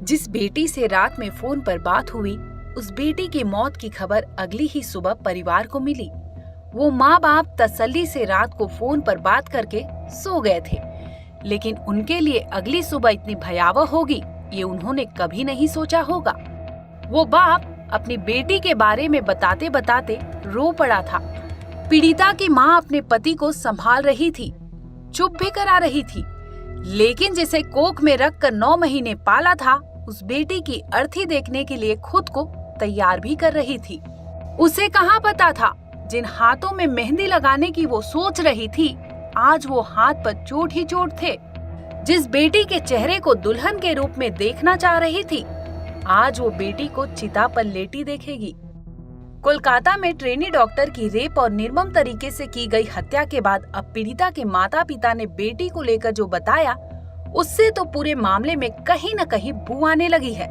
जिस बेटी से रात में फोन पर बात हुई, उस बेटी की मौत की खबर अगली ही सुबह परिवार को मिली। वो माँ बाप तसल्ली से रात को फोन पर बात करके सो गए थे, लेकिन उनके लिए अगली सुबह इतनी भयावह होगी ये उन्होंने कभी नहीं सोचा होगा। वो बाप अपनी बेटी के बारे में बताते बताते रो पड़ा था। पीड़िता की माँ अपने पति को संभाल रही थी, चुप भी करा रही थी, लेकिन जिसे कोख में रखकर 9 महीने पाला था, उस बेटी की अर्थी देखने के लिए खुद को तैयार भी कर रही थी। उसे कहाँ पता था, जिन हाथों में मेहंदी लगाने की वो सोच रही थी, आज वो हाथ पर चोट ही चोट थे। जिस बेटी के चेहरे को दुल्हन के रूप में देखना चाह रही थी, आज वो बेटी को चिता पर लेटी देखेगी। कोलकाता में ट्रेनी डॉक्टर की रेप और निर्मम तरीके से की गई हत्या के बाद अब पीड़िता के माता पिता ने बेटी को लेकर जो बताया, उससे तो पूरे मामले में कहीं न कहीं बू आने लगी है।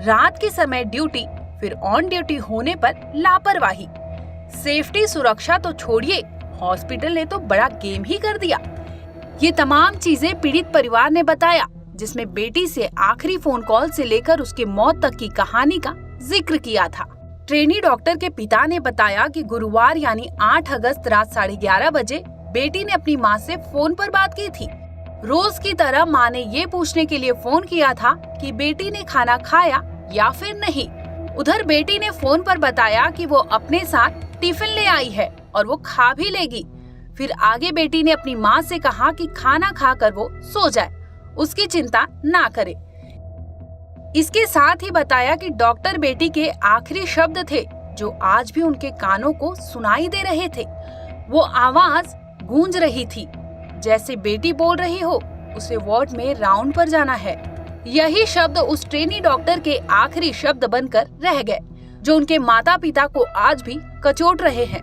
रात के समय ड्यूटी, फिर ऑन ड्यूटी होने पर लापरवाही, सेफ्टी सुरक्षा तो छोड़िए, हॉस्पिटल ने तो बड़ा गेम ही कर दिया। ये तमाम चीजें पीड़ित परिवार ने बताया, जिसमें बेटी से आखिरी फोन कॉल से लेकर उसकी मौत तक की कहानी का जिक्र किया था। ट्रेनी डॉक्टर के पिता ने बताया कि गुरुवार यानी 8 अगस्त रात 11:30 बजे बेटी ने अपनी मां से फोन पर बात की थी। रोज की तरह मां ने ये पूछने के लिए फोन किया था कि बेटी ने खाना खाया या फिर नहीं। उधर बेटी ने फोन पर बताया कि वो अपने साथ टिफिन ले आई है और वो खा भी लेगी। फिर आगे बेटी ने अपनी माँ से कहा कि खाना खाकर वो सो जाए, उसकी चिंता ना करे। इसके साथ ही बताया कि डॉक्टर बेटी के आखिरी शब्द थे जो आज भी उनके कानों को सुनाई दे रहे थे। वो आवाज गूंज रही थी जैसे बेटी बोल रही हो, उसे वार्ड में राउंड पर जाना है। यही शब्द उस ट्रेनी डॉक्टर के आखिरी शब्द बनकर रह गए, जो उनके माता पिता को आज भी कचोट रहे हैं।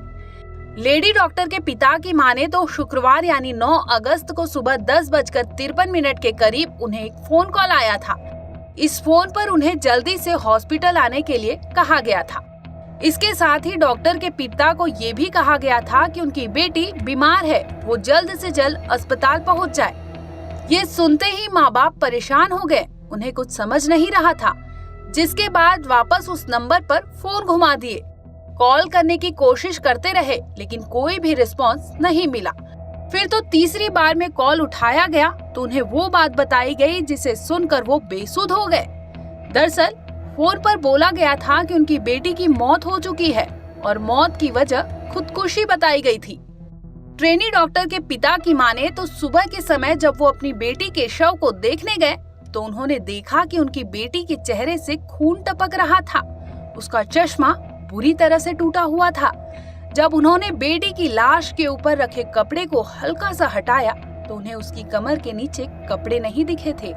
लेडी डॉक्टर के पिता की मां ने तो शुक्रवार यानी 9 अगस्त को सुबह 10:53 के करीब उन्हें एक फोन कॉल आया था। इस फोन पर उन्हें जल्दी से हॉस्पिटल आने के लिए कहा गया था। इसके साथ ही डॉक्टर के पिता को ये भी कहा गया था कि उनकी बेटी बीमार है, वो जल्द से जल्द अस्पताल पहुंच जाए। ये सुनते ही माँ बाप परेशान हो गए, उन्हें कुछ समझ नहीं रहा था, जिसके बाद वापस उस नंबर पर फोन घुमा दिए। कॉल करने की कोशिश करते रहे, लेकिन कोई भी रिस्पांस नहीं मिला। फिर तो तीसरी बार में कॉल उठाया गया तो उन्हें वो बात बताई गई जिसे सुनकर वो बेसुध हो गए। दरअसल फोन पर बोला गया था कि उनकी बेटी की मौत हो चुकी है और मौत की वजह खुदकुशी बताई गई थी। ट्रेनी डॉक्टर के पिता की मां ने तो सुबह के समय जब वो अपनी बेटी के शव को देखने गए तो उन्होंने देखा कि उनकी बेटी के चेहरे से खून टपक रहा था। उसका चश्मा बुरी तरह से टूटा हुआ था। जब उन्होंने बेटी की लाश के ऊपर रखे कपड़े को हल्का सा हटाया तो उन्हें उसकी कमर के नीचे कपड़े नहीं दिखे थे।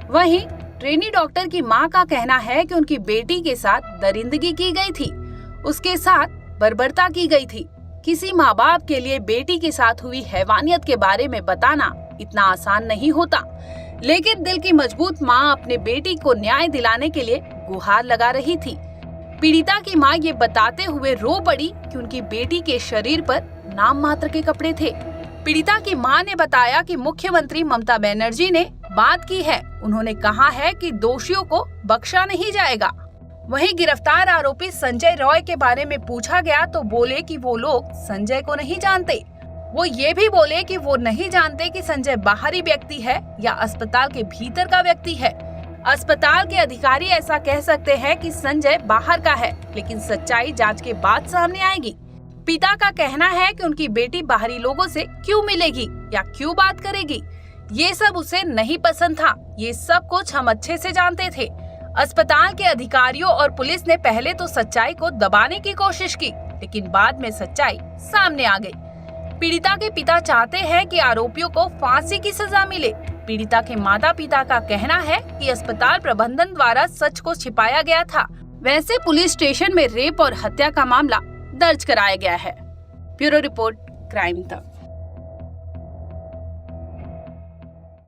वहीं ट्रेनी डॉक्टर की मां का कहना है कि उनकी बेटी के साथ दरिंदगी की गई थी, उसके साथ बर्बरता की गई थी। किसी माँ बाप के लिए बेटी के साथ हुई हैवानियत के बारे में बताना इतना आसान नहीं होता, लेकिन दिल की मजबूत माँ अपने बेटी को न्याय दिलाने के लिए गुहार लगा रही थी। पीड़िता की माँ ये बताते हुए रो पड़ी कि उनकी बेटी के शरीर पर नाम मात्र के कपड़े थे। पीड़िता की माँ ने बताया कि मुख्यमंत्री ममता बनर्जी ने बात की है। उन्होंने कहा है कि दोषियों को बख्शा नहीं जाएगा। वहीं गिरफ्तार आरोपी संजय रॉय के बारे में पूछा गया तो बोले कि वो लोग संजय को नहीं जानते। वो ये भी बोले कि वो नहीं जानते कि संजय बाहरी व्यक्ति है या अस्पताल के भीतर का व्यक्ति है। अस्पताल के अधिकारी ऐसा कह सकते हैं कि संजय बाहर का है, लेकिन सच्चाई जांच के बाद सामने आएगी। पिता का कहना है कि उनकी बेटी बाहरी लोगों से क्यों मिलेगी या क्यों बात करेगी, ये सब उसे नहीं पसंद था। ये सब कुछ हम अच्छे से जानते थे। अस्पताल के अधिकारियों और पुलिस ने पहले तो सच्चाई को दबाने की कोशिश की, लेकिन बाद में सच्चाई सामने आ गई। पीड़िता के पिता चाहते हैं कि आरोपियों को फांसी की सजा मिले। पीड़िता के माता पिता का कहना है कि अस्पताल प्रबंधन द्वारा सच को छिपाया गया था। वैसे पुलिस स्टेशन में रेप और हत्या का मामला दर्ज कराया गया है। ब्यूरो रिपोर्ट, क्राइम तक।